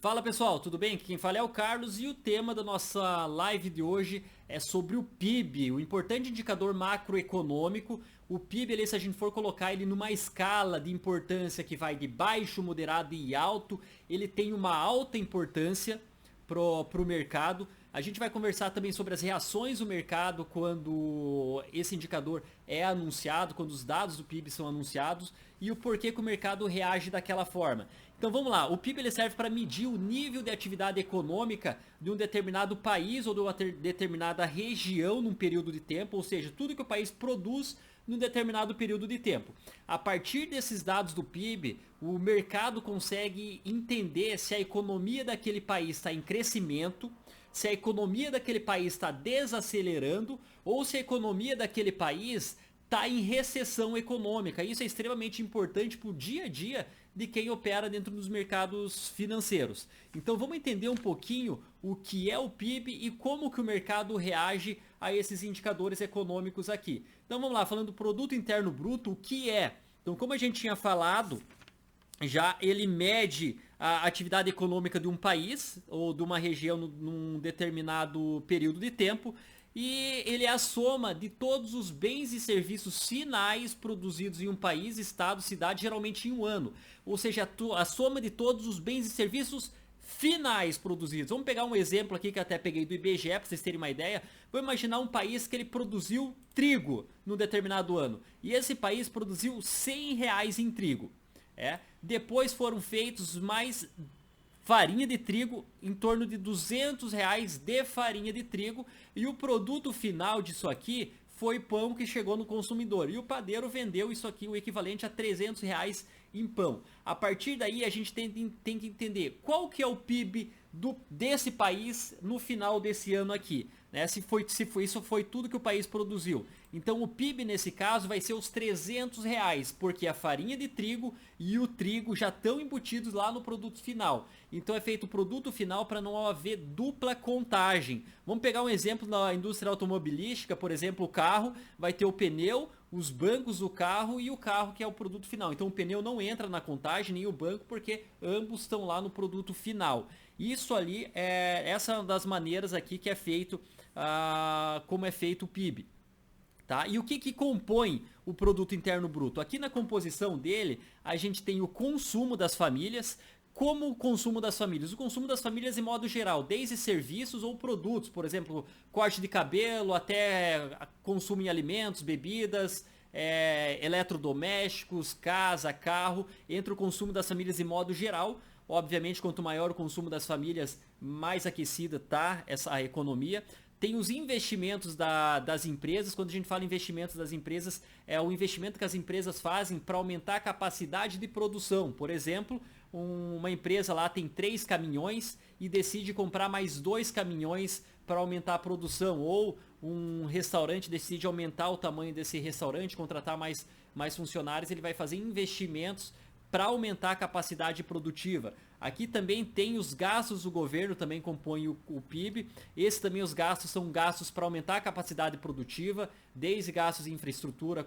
Fala pessoal, tudo bem? Aqui quem fala é o Carlos e o tema da nossa live de hoje é sobre o PIB, o importante indicador macroeconômico. O PIB, se a gente for colocar ele numa escala de importância que vai de baixo, moderado e alto, ele tem uma alta importância pro mercado. A gente vai conversar também sobre as reações do mercado quando esse indicador é anunciado, quando os dados do PIB são anunciados e o porquê que o mercado reage daquela forma. Então vamos lá, o PIB ele serve para medir o nível de atividade econômica de um determinado país ou de uma determinada região num período de tempo, ou seja, tudo que o país produz num determinado período de tempo. A partir desses dados do PIB, o mercado consegue entender se a economia daquele país está em crescimento, se a economia daquele país está desacelerando ou se a economia daquele país está em recessão econômica. Isso é extremamente importante para o dia a dia de quem opera dentro dos mercados financeiros. Então vamos entender um pouquinho o que é o PIB e como que o mercado reage a esses indicadores econômicos aqui. Então vamos lá, falando do produto interno bruto, o que é? Então como a gente tinha falado, já ele mede a atividade econômica de um país ou de uma região num determinado período de tempo e ele é a soma de todos os bens e serviços finais produzidos em um país, estado, cidade, geralmente em um ano. Ou seja, a soma de todos os bens e serviços finais produzidos. Vamos pegar um exemplo aqui que eu até peguei do IBGE para vocês terem uma ideia. Vou imaginar um país que ele produziu trigo num determinado ano e esse país produziu R$ 100 em trigo. Depois foram feitos mais farinha de trigo, em torno de R$ 200 de farinha de trigo, e o produto final disso aqui foi pão que chegou no consumidor, e o padeiro vendeu isso aqui, o equivalente a R$ 300 em pão. A partir daí a gente tem que entender qual que é o PIB desse país no final desse ano aqui, né? Se isso foi tudo que o país produziu. Então o PIB nesse caso vai ser os R$ 300, porque a farinha de trigo e o trigo já estão embutidos lá no produto final. Então é feito o produto final para não haver dupla contagem. Vamos pegar um exemplo na indústria automobilística, por exemplo, o carro vai ter o pneu, os bancos do carro e o carro que é o produto final. Então o pneu não entra na contagem nem o banco porque ambos estão lá no produto final. Isso ali essa é uma das maneiras aqui que é feito, como é feito o PIB. Tá? E o que compõe o produto interno bruto? Aqui na composição dele, a gente tem o consumo das famílias. Como o consumo das famílias? O consumo das famílias em modo geral, desde serviços ou produtos, por exemplo, corte de cabelo, até consumo em alimentos, bebidas, eletrodomésticos, casa, carro, entre o consumo das famílias em modo geral. Obviamente, quanto maior o consumo das famílias, mais aquecida está a economia. Tem os investimentos das empresas. Quando a gente fala em investimentos das empresas, é o investimento que as empresas fazem para aumentar a capacidade de produção. Por exemplo, uma empresa lá tem 3 caminhões e decide comprar mais 2 caminhões para aumentar a produção. Ou um restaurante decide aumentar o tamanho desse restaurante, contratar mais funcionários, ele vai fazer investimentos para aumentar a capacidade produtiva. Aqui também tem os gastos do governo, também compõem o PIB. Esses também os gastos são gastos para aumentar a capacidade produtiva, desde gastos em infraestrutura,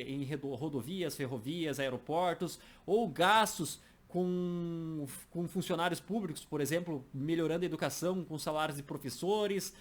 em rodovias, ferrovias, aeroportos, ou gastos com funcionários públicos, por exemplo, melhorando a educação com salários de professores,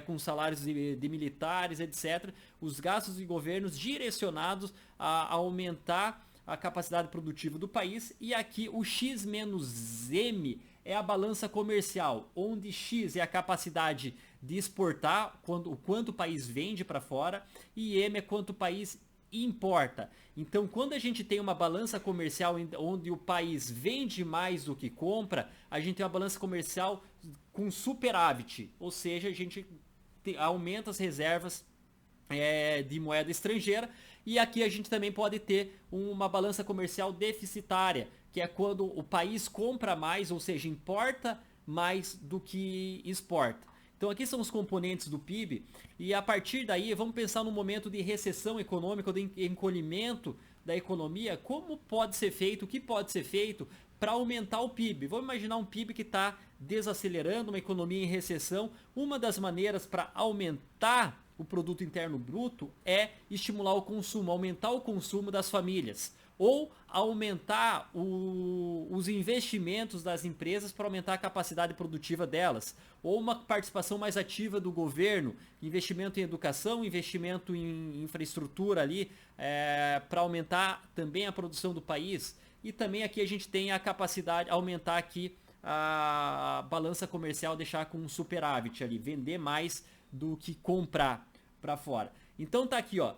com salários de militares, etc. Os gastos de governos direcionados a aumentar a capacidade produtiva do país. E aqui o X menos M é a balança comercial, onde X é a capacidade de exportar, o quanto o país vende para fora, e M é quanto o país importa. Então quando a gente tem uma balança comercial onde o país vende mais do que compra, a gente tem uma balança comercial com superávit, ou seja, a gente aumenta as reservas de moeda estrangeira. E aqui a gente também pode ter uma balança comercial deficitária, que é quando o país compra mais, ou seja, importa mais do que exporta. Então aqui são os componentes do PIB e a partir daí vamos pensar no momento de recessão econômica ou de encolhimento da economia, como pode ser feito, o que pode ser feito para aumentar o PIB. Vamos imaginar um PIB que está desacelerando, uma economia em recessão. Uma das maneiras para aumentar o produto interno bruto é estimular o consumo, aumentar o consumo das famílias. ou aumentar os investimentos das empresas para aumentar a capacidade produtiva delas, ou uma participação mais ativa do governo, investimento em educação, investimento em infraestrutura ali, para aumentar também a produção do país. E também aqui a gente tem a capacidade, aumentar aqui a balança comercial, deixar com um superávit ali, vender mais do que comprar para fora. Então tá aqui, ó.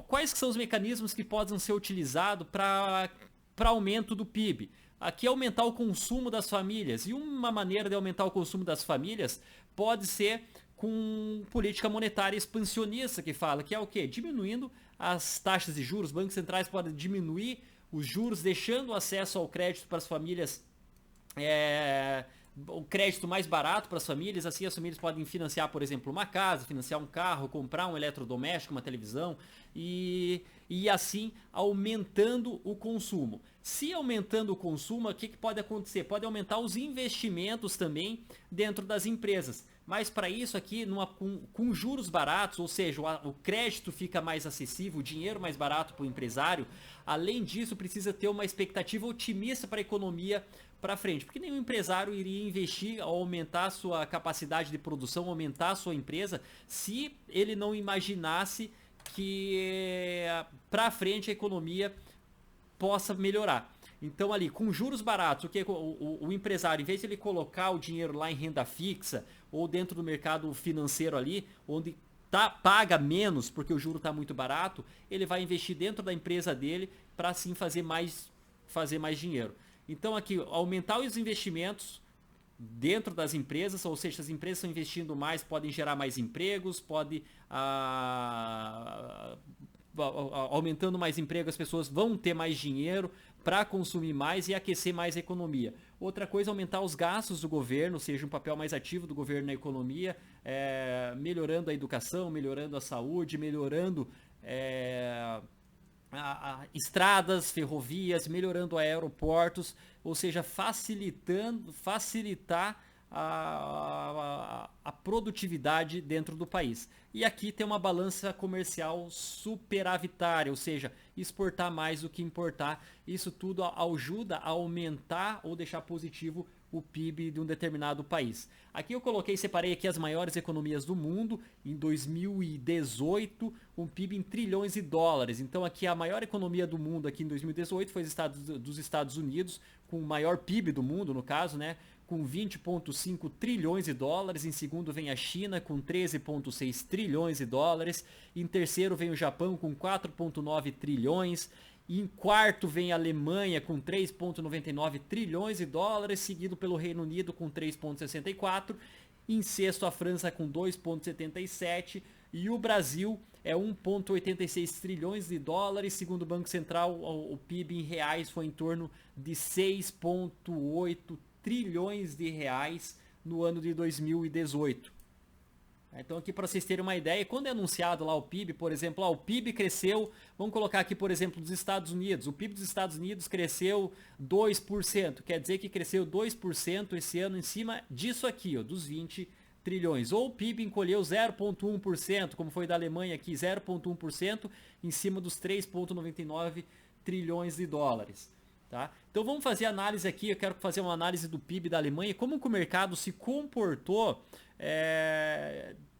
Quais são os mecanismos que podem ser utilizados para aumento do PIB? Aqui é aumentar o consumo das famílias. E uma maneira de aumentar o consumo das famílias pode ser com política monetária expansionista, que fala que é o quê? Diminuindo as taxas de juros. Os bancos centrais podem diminuir os juros, deixando o acesso ao crédito para as famílias, o crédito mais barato para as famílias. Assim as famílias podem financiar, por exemplo, uma casa, financiar um carro, comprar um eletrodoméstico, uma televisão e assim aumentando o consumo. Se aumentando o consumo, o que pode acontecer? Pode aumentar os investimentos também dentro das empresas. Mas para isso aqui, com juros baratos, ou seja, o crédito fica mais acessível, o dinheiro mais barato para o empresário. Além disso, precisa ter uma expectativa otimista para a economia para frente, porque nenhum empresário iria investir ao aumentar a sua capacidade de produção, aumentar a sua empresa, se ele não imaginasse que para frente a economia possa melhorar. Então ali, com juros baratos, o empresário, em vez de ele colocar o dinheiro lá em renda fixa ou dentro do mercado financeiro ali, onde paga menos porque o juro está muito barato, ele vai investir dentro da empresa dele para assim fazer mais dinheiro. Então aqui, aumentar os investimentos dentro das empresas, ou seja, as empresas estão investindo mais, podem gerar mais empregos, aumentando mais emprego, as pessoas vão ter mais dinheiro para consumir mais e aquecer mais a economia. Outra coisa é aumentar os gastos do governo, ou seja, um papel mais ativo do governo na economia, melhorando a educação, melhorando a saúde, melhorando estradas, ferrovias, melhorando aeroportos, ou seja, facilitar a produtividade dentro do país. E aqui tem uma balança comercial superavitária, ou seja, exportar mais do que importar. Isso tudo ajuda a aumentar ou deixar positivo o PIB de um determinado país. Aqui eu separei aqui as maiores economias do mundo em 2018, um PIB em trilhões de dólares. Então aqui a maior economia do mundo aqui em 2018 foi dos Estados Unidos, com o maior PIB do mundo, no caso, né? Com 20,5 trilhões de dólares. Em segundo vem a China com 13,6 trilhões de dólares. Em terceiro vem o Japão com 4,9 trilhões. Em quarto vem a Alemanha com 3,99 trilhões de dólares, seguido pelo Reino Unido com 3,64. Em sexto a França com 2,77 e o Brasil é 1,86 trilhões de dólares. Segundo o Banco Central, o PIB em reais foi em torno de 6,8 trilhões de reais no ano de 2018. Então aqui para vocês terem uma ideia, quando é anunciado lá o PIB, por exemplo, o PIB cresceu, vamos colocar aqui por exemplo dos Estados Unidos, o PIB dos Estados Unidos cresceu 2%, quer dizer que cresceu 2% esse ano em cima disso aqui, dos 20 trilhões. Ou o PIB encolheu 0,1%, como foi da Alemanha aqui, 0,1% em cima dos 3,99 trilhões de dólares. Tá? Então vamos fazer análise aqui, eu quero fazer uma análise do PIB da Alemanha, como que o mercado se comportou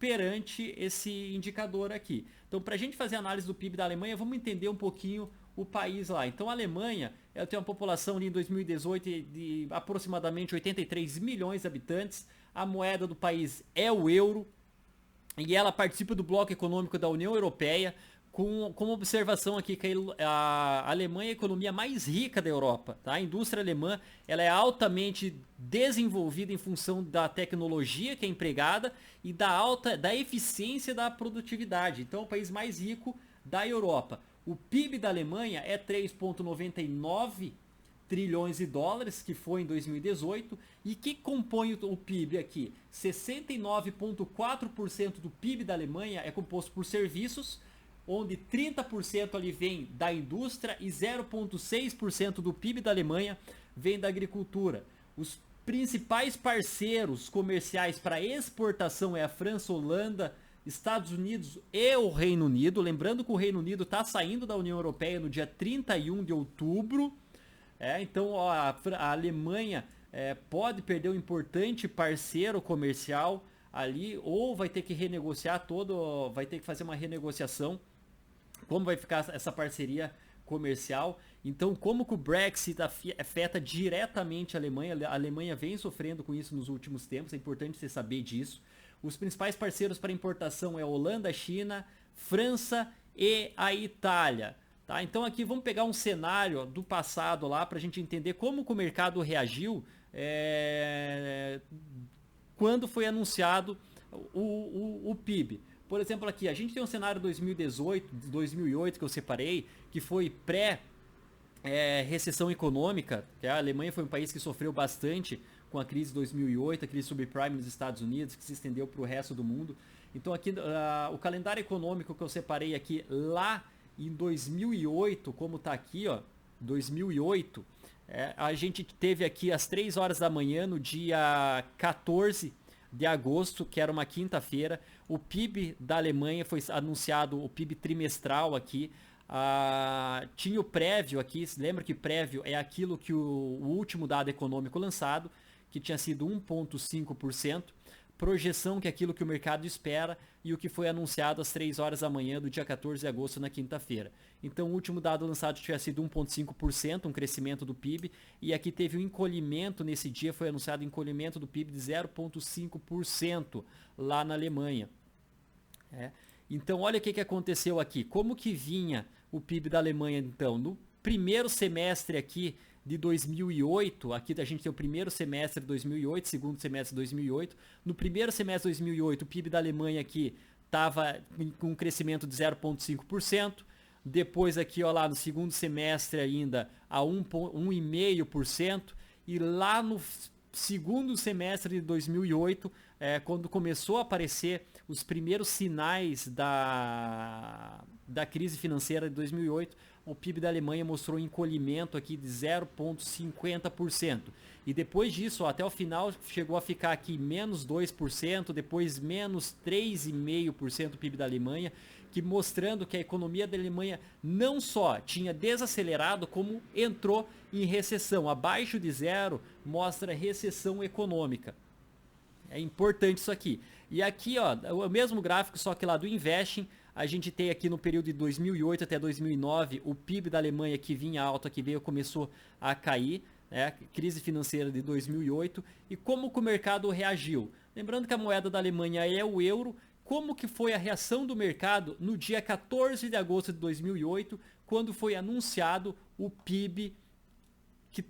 perante esse indicador aqui. Então para a gente fazer a análise do PIB da Alemanha, vamos entender um pouquinho o país lá. Então a Alemanha tem uma população ali em 2018 de aproximadamente 83 milhões de habitantes, a moeda do país é o euro e ela participa do bloco econômico da União Europeia, com observação aqui que a Alemanha é a economia mais rica da Europa. Tá? A indústria alemã ela é altamente desenvolvida em função da tecnologia que é empregada e da eficiência da produtividade. Então é o país mais rico da Europa. O PIB da Alemanha é 3,99 trilhões de dólares, que foi em 2018. E que compõe o PIB aqui? 69,4% do PIB da Alemanha é composto por serviços, onde 30% ali vem da indústria e 0,6% do PIB da Alemanha vem da agricultura. Os principais parceiros comerciais para exportação é a França, Holanda Estados Unidos e o Reino Unido. Lembrando que o Reino Unido está saindo da União Europeia no dia 31 de outubro. Então ó, a Alemanha pode perder um importante parceiro comercial ali, ou vai ter que renegociar vai ter que fazer uma renegociação. Como vai ficar essa parceria comercial? Então, como que o Brexit afeta diretamente a Alemanha? A Alemanha vem sofrendo com isso nos últimos tempos, é importante você saber disso. Os principais parceiros para importação é a Holanda, a China, França e a Itália. Tá? Então aqui vamos pegar um cenário do passado lá para a gente entender como que o mercado reagiu quando foi anunciado o PIB. Por exemplo, aqui a gente tem um cenário 2018, 2008 que eu separei, que foi recessão econômica, que a Alemanha foi um país que sofreu bastante com a crise de 2008, a crise subprime nos Estados Unidos, que se estendeu para o resto do mundo. Então aqui o calendário econômico que eu separei aqui lá em 2008, como está aqui, ó, 2008, a gente teve aqui às 3 horas da manhã, no dia 14 de agosto, que era uma quinta-feira, o PIB da Alemanha foi anunciado, o PIB trimestral aqui. Tinha o prévio aqui, lembra que prévio é aquilo que o último dado econômico lançado, que tinha sido 1,5%, projeção que é aquilo que o mercado espera e o que foi anunciado às 3 horas da manhã do dia 14 de agosto na quinta-feira. Então o último dado lançado tinha sido 1,5%, um crescimento do PIB, e aqui teve um encolhimento nesse dia, foi anunciado um encolhimento do PIB de 0,5% lá na Alemanha. Então olha o que aconteceu aqui, como que vinha o PIB da Alemanha então, no primeiro semestre aqui de 2008, aqui a gente tem o primeiro semestre de 2008, segundo semestre de 2008, no primeiro semestre de 2008 o PIB da Alemanha aqui estava com um crescimento de 0,5%, depois aqui ó, lá no segundo semestre ainda a 1,5%, e lá no segundo semestre de 2008, quando começou a aparecer os primeiros sinais da crise financeira de 2008, o PIB da Alemanha mostrou um encolhimento aqui de 0,50%. E depois disso, ó, até o final, chegou a ficar aqui menos 2%, depois menos 3,5% do PIB da Alemanha, que mostrando que a economia da Alemanha não só tinha desacelerado, como entrou em recessão. Abaixo de zero mostra recessão econômica. É importante isso aqui. E aqui, ó, o mesmo gráfico, só que lá do Investing, a gente tem aqui no período de 2008 até 2009, o PIB da Alemanha que vinha alto, aqui começou a cair, crise financeira de 2008, e como que o mercado reagiu? Lembrando que a moeda da Alemanha é o euro, como que foi a reação do mercado no dia 14 de agosto de 2008, quando foi anunciado o PIB, que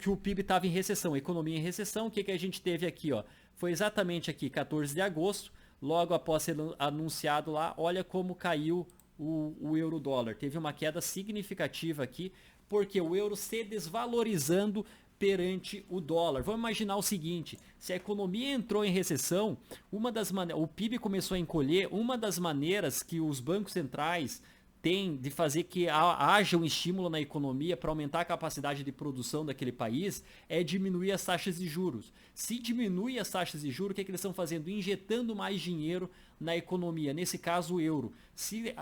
o PIB estava em recessão, a economia em recessão. O que a gente teve aqui, ó? Foi exatamente aqui, 14 de agosto, logo após ser anunciado lá, olha como caiu o euro-dólar. Teve uma queda significativa aqui, porque o euro se desvalorizando perante o dólar. Vamos imaginar o seguinte, se a economia entrou em recessão, o PIB começou a encolher, uma das maneiras que os bancos centrais têm de fazer que haja um estímulo na economia para aumentar a capacidade de produção daquele país é diminuir as taxas de juros. Se diminui as taxas de juros, o que eles estão fazendo? Injetando mais dinheiro na economia, nesse caso o euro. Se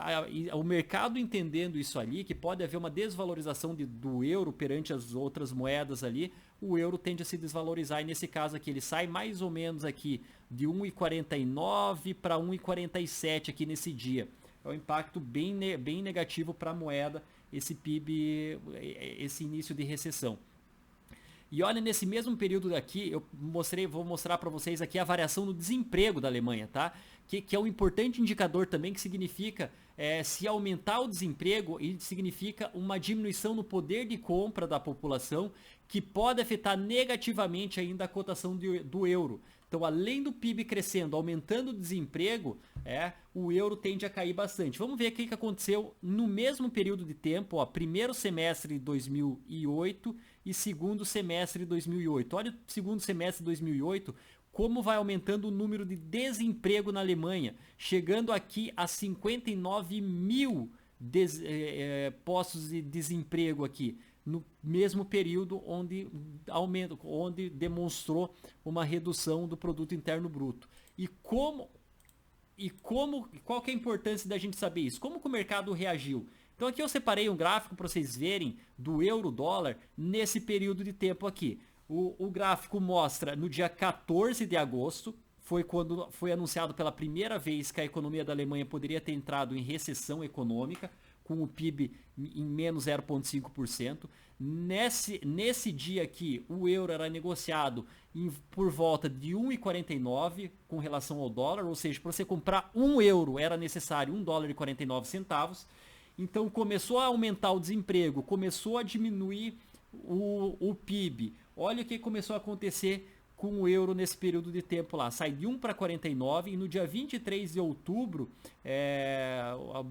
o mercado entendendo isso ali, que pode haver uma desvalorização do euro perante as outras moedas ali, o euro tende a se desvalorizar, e nesse caso aqui ele sai mais ou menos aqui de 1,49 para 1,47 aqui nesse dia. É um impacto bem negativo para a moeda, esse PIB, esse início de recessão. E olha, nesse mesmo período aqui, vou mostrar para vocês aqui a variação do desemprego da Alemanha, tá? Que é um importante indicador também, que significa, se aumentar o desemprego, ele significa uma diminuição no poder de compra da população, que pode afetar negativamente ainda a cotação do euro. Então, além do PIB crescendo, aumentando o desemprego, o euro tende a cair bastante. Vamos ver o que aconteceu no mesmo período de tempo, ó, primeiro semestre de 2008 e segundo semestre de 2008. Olha o segundo semestre de 2008, como vai aumentando o número de desemprego na Alemanha, chegando aqui a 59 mil postos de desemprego aqui, no mesmo período onde demonstrou uma redução do produto interno bruto. E como E qual que é a importância da gente saber isso? Como que o mercado reagiu? Então aqui eu separei um gráfico para vocês verem do euro-dólar nesse período de tempo aqui. O gráfico mostra no dia 14 de agosto, foi quando foi anunciado pela primeira vez que a economia da Alemanha poderia ter entrado em recessão econômica, com o PIB em menos 0,5%. Nesse dia aqui, o euro era negociado por volta de 1,49 com relação ao dólar, ou seja, para você comprar 1 euro era necessário 1 dólar e 49 centavos. Então começou a aumentar o desemprego, começou a diminuir o PIB. Olha o que começou a acontecer com o euro nesse período de tempo lá. Sai de 1 para 49 e no dia 23 de outubro,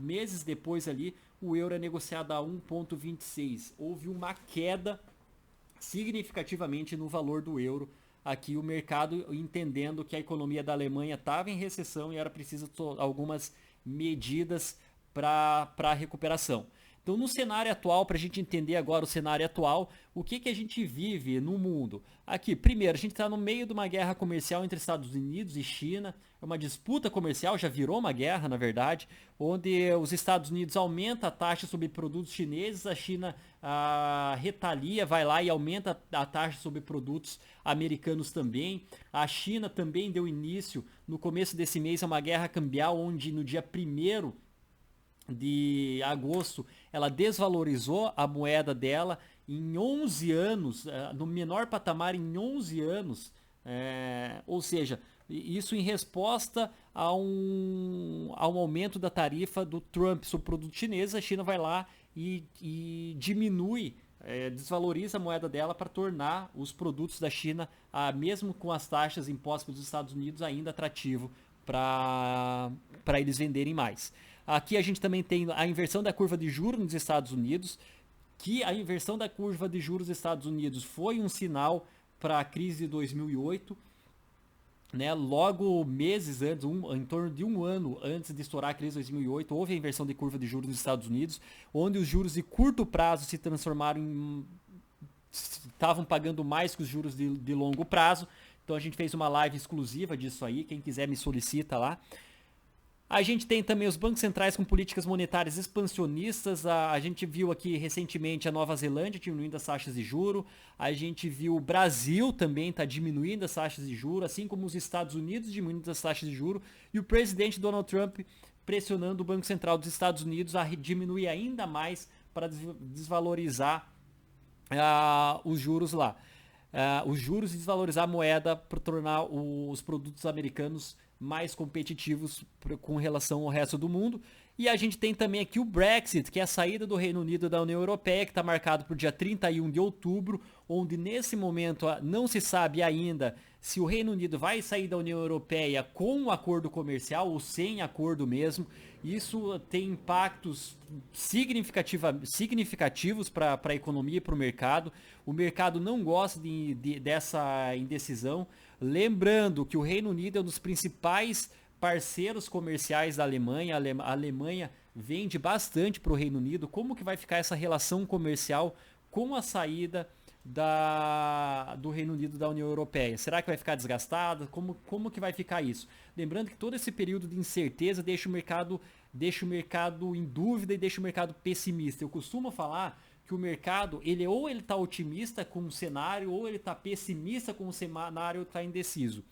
meses depois ali, o euro é negociado a 1,26. Houve uma queda significativamente no valor do euro. Aqui o mercado entendendo que a economia da Alemanha estava em recessão e era preciso algumas medidas para a recuperação. Então, no cenário atual, para a gente entender agora o cenário atual, o que a gente vive no mundo? Aqui, primeiro, a gente está no meio de uma guerra comercial entre Estados Unidos e China, é uma disputa comercial, já virou uma guerra, na verdade, onde os Estados Unidos aumenta a taxa sobre produtos chineses, a China retalia, vai lá e aumenta a taxa sobre produtos americanos também. A China também deu início, no começo desse mês, a uma guerra cambial, onde no dia 1º de agosto ela desvalorizou a moeda dela em 11 anos, no menor patamar em 11 anos, ou seja, isso em resposta a um aumento da tarifa do Trump sobre o produto chinês. A China vai lá e diminui, desvaloriza a moeda dela para tornar os produtos da China, mesmo com as taxas impostas pelos Estados Unidos, ainda atrativo para eles venderem mais. Aqui a gente também tem a inversão da curva de juros nos Estados Unidos, que a inversão da curva de juros dos Estados Unidos foi um sinal para a crise de 2008, né? Logo meses antes, em torno de um ano antes de estourar a crise de 2008, houve a inversão de curva de juros nos Estados Unidos, onde os juros de curto prazo se transformaram estavam pagando mais que os juros de longo prazo. Então a gente fez uma live exclusiva disso aí, quem quiser me solicita lá. A gente tem também os bancos centrais com políticas monetárias expansionistas. A gente viu aqui recentemente a Nova Zelândia diminuindo as taxas de juro. A gente viu o Brasil também está diminuindo as taxas de juro, assim como os Estados Unidos diminuindo as taxas de juro. E o presidente Donald Trump pressionando o Banco Central dos Estados Unidos a diminuir ainda mais para desvalorizar os juros lá. Os juros e desvalorizar a moeda para tornar os produtos americanos mais competitivos com relação ao resto do mundo. E a gente tem também aqui o Brexit, que é a saída do Reino Unido da União Europeia, que está marcado para o dia 31 de outubro, onde nesse momento não se sabe ainda se o Reino Unido vai sair da União Europeia com um acordo comercial ou sem acordo mesmo. Isso tem impactos significativos para a economia e para o mercado. O mercado não gosta dessa indecisão. Lembrando que o Reino Unido é um dos principais parceiros comerciais da Alemanha. A Alemanha vende bastante para o Reino Unido. Como que vai ficar essa relação comercial com a saída do Reino Unido da União Europeia? Será que vai ficar desgastada? Como que vai ficar isso? Lembrando que todo esse período de incerteza deixa o mercado em dúvida e deixa o mercado pessimista. Eu costumo falar que o mercado, ele está otimista com o cenário, ou ele está pessimista com o cenário, ou está indeciso.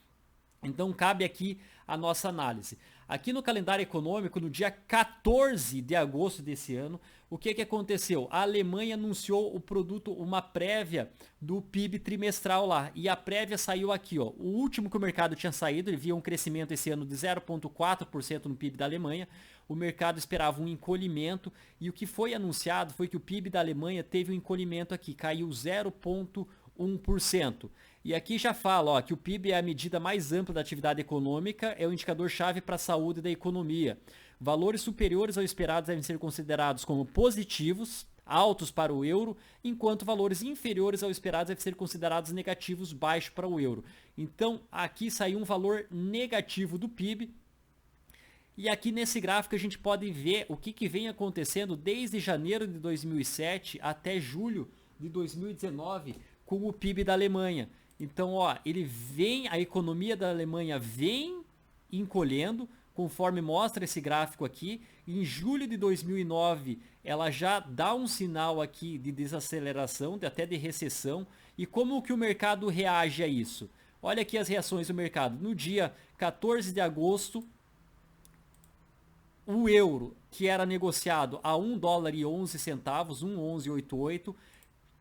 Então cabe aqui a nossa análise. Aqui no calendário econômico, no dia 14 de agosto desse ano, o que aconteceu? A Alemanha anunciou uma prévia do PIB trimestral lá. E a prévia saiu aqui, ó. O último que o mercado tinha saído, ele via um crescimento esse ano de 0,4% no PIB da Alemanha. O mercado esperava um encolhimento e o que foi anunciado foi que o PIB da Alemanha teve um encolhimento aqui, caiu 0,1%. E aqui já fala, ó, que o PIB é a medida mais ampla da atividade econômica, é o indicador-chave para a saúde da economia. Valores superiores ao esperado devem ser considerados como positivos, altos para o euro, enquanto valores inferiores ao esperado devem ser considerados negativos, baixos para o euro. Então, aqui saiu um valor negativo do PIB. E aqui nesse gráfico a gente pode ver o que vem acontecendo desde janeiro de 2007 até julho de 2019 com o PIB da Alemanha. Então, ó, a economia da Alemanha vem encolhendo, conforme mostra esse gráfico aqui. Em julho de 2009, ela já dá um sinal aqui de desaceleração, até de recessão. E como que o mercado reage a isso? Olha aqui as reações do mercado. No dia 14 de agosto, o euro, que era negociado a 1 dólar e 11 centavos, 1,1188,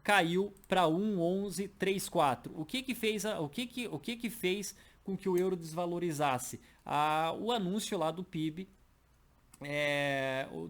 caiu para 1,1134. O que que fez com que o euro desvalorizasse? O anúncio lá do PIB,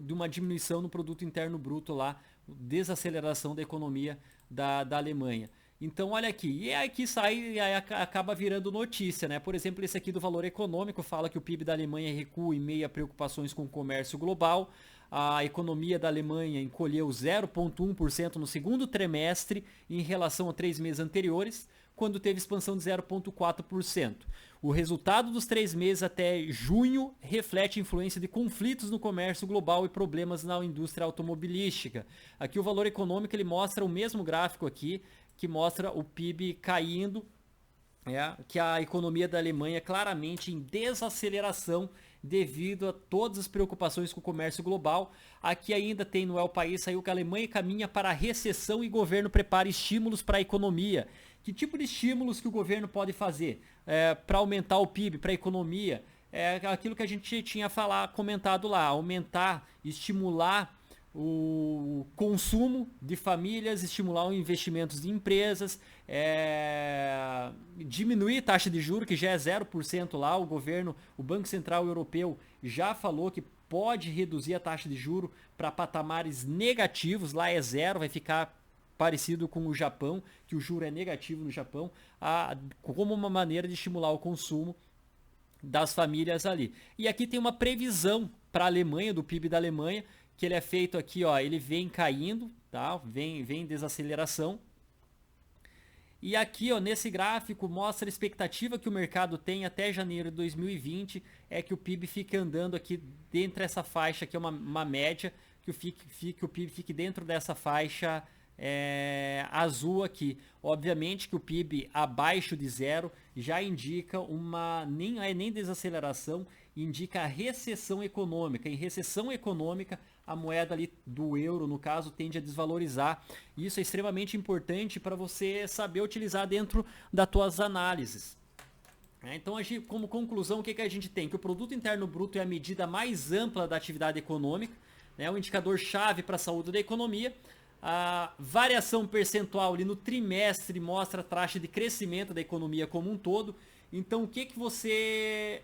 de uma diminuição no produto interno bruto lá, desaceleração da economia da Alemanha. Então olha aqui, e aqui sai e aí acaba virando notícia, né? Por exemplo, esse aqui do Valor Econômico fala que o PIB da Alemanha recua em meio a preocupações com o comércio global. A economia da Alemanha encolheu 0,1% no segundo trimestre em relação a 3 meses anteriores, quando teve expansão de 0,4%. O resultado dos 3 meses até junho reflete a influência de conflitos no comércio global e problemas na indústria automobilística. Aqui o Valor Econômico ele mostra o mesmo gráfico aqui, que mostra o PIB caindo, que a economia da Alemanha é claramente em desaceleração devido a todas as preocupações com o comércio global. Aqui ainda tem no El País, saiu que a Alemanha caminha para a recessão e o governo prepara estímulos para a economia. Que tipo de estímulos que o governo pode fazer para aumentar o PIB, para a economia? É aquilo que a gente tinha comentado lá, aumentar, estimular o consumo de famílias, estimular os investimentos de empresas, diminuir a taxa de juros, que já é 0% lá. O Banco Central Europeu já falou que pode reduzir a taxa de juros para patamares negativos, lá é 0, vai ficar parecido com o Japão, que o juro é negativo no Japão, como uma maneira de estimular o consumo das famílias ali. E aqui tem uma previsão para a Alemanha, do PIB da Alemanha, que ele é feito aqui, ó, ele vem caindo, tá? Vem em desaceleração. E aqui, ó, nesse gráfico mostra a expectativa que o mercado tem até janeiro de 2020, é que o PIB fique andando aqui dentro dessa faixa, que é uma média, que o PIB fique dentro dessa faixa azul aqui. Obviamente que o PIB abaixo de 0 já indica nem desaceleração, indica a recessão econômica. Em recessão econômica, a moeda ali do euro, no caso, tende a desvalorizar. Isso é extremamente importante para você saber utilizar dentro das tuas análises. Então, como conclusão, o que a gente tem? Que o produto interno bruto é a medida mais ampla da atividade econômica, né? Um indicador-chave para a saúde da economia. A variação percentual ali no trimestre mostra a taxa de crescimento da economia como um todo. Então, o que você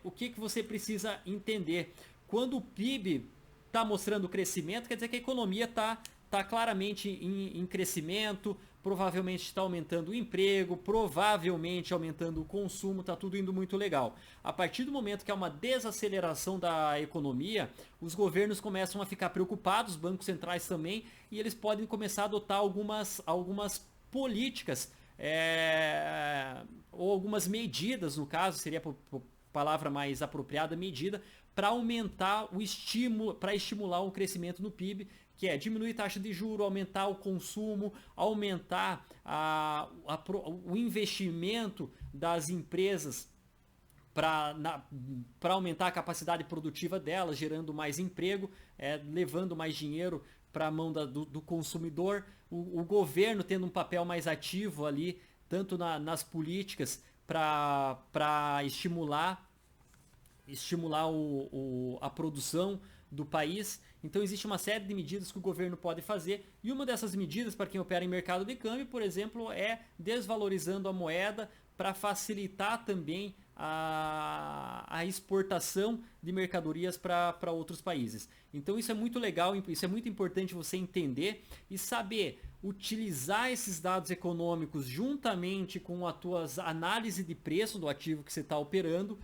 precisa entender? Quando o PIB está mostrando crescimento, quer dizer que a economia está claramente em crescimento, provavelmente está aumentando o emprego, provavelmente aumentando o consumo, está tudo indo muito legal. A partir do momento que há uma desaceleração da economia, os governos começam a ficar preocupados, os bancos centrais também, e eles podem começar a adotar algumas políticas, ou algumas medidas, no caso, seria a palavra mais apropriada, medida, para aumentar o estímulo, para estimular o crescimento no PIB, que é diminuir a taxa de juros, aumentar o consumo, aumentar o investimento das empresas para aumentar a capacidade produtiva delas, gerando mais emprego, levando mais dinheiro para a mão do consumidor, o governo tendo um papel mais ativo ali, tanto nas políticas para estimular a produção do país. Então existe uma série de medidas que o governo pode fazer, e uma dessas medidas para quem opera em mercado de câmbio, por exemplo, é desvalorizando a moeda para facilitar também a exportação de mercadorias para outros países. Então isso é muito legal, isso é muito importante você entender e saber utilizar esses dados econômicos juntamente com a tua análise de preço do ativo que você está operando.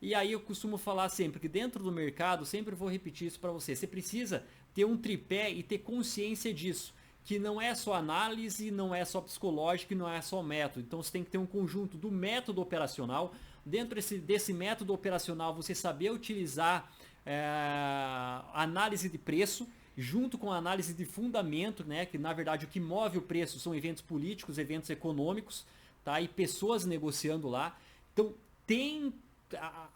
E aí eu costumo falar sempre que dentro do mercado, sempre vou repetir isso para você, você precisa ter um tripé e ter consciência disso, que não é só análise, não é só psicológico, não é só método. Então você tem que ter um conjunto do método operacional. Dentro desse método operacional, você saber utilizar análise de preço, junto com a análise de fundamento, né? Que na verdade o que move o preço são eventos políticos, eventos econômicos, tá? E pessoas negociando lá. Então tem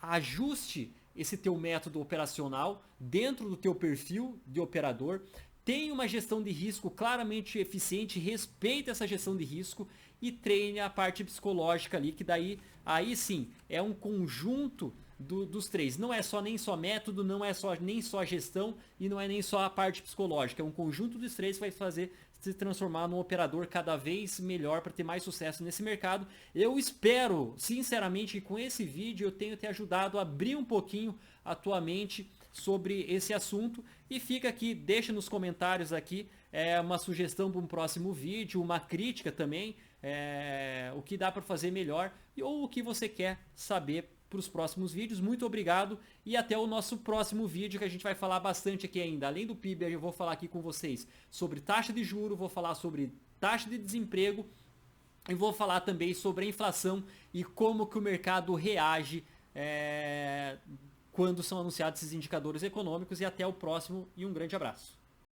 ajuste esse teu método operacional dentro do teu perfil de operador. Tenha uma gestão de risco claramente eficiente, respeite essa gestão de risco e treine a parte psicológica ali, que daí, aí sim, é um conjunto dos três. Não é só nem só método, não é só nem só gestão e não é nem só a parte psicológica. É um conjunto dos três que vai fazer se transformar num operador cada vez melhor para ter mais sucesso nesse mercado. Eu espero, sinceramente, que com esse vídeo eu tenha te ajudado a abrir um pouquinho a tua mente sobre esse assunto. E fica aqui, deixa nos comentários aqui uma sugestão para um próximo vídeo, uma crítica também, o que dá para fazer melhor ou o que você quer saber para os próximos vídeos. Muito obrigado e até o nosso próximo vídeo, que a gente vai falar bastante aqui ainda. Além do PIB, eu vou falar aqui com vocês sobre taxa de juros, vou falar sobre taxa de desemprego e vou falar também sobre a inflação e como que o mercado reage quando são anunciados esses indicadores econômicos. E até o próximo e um grande abraço.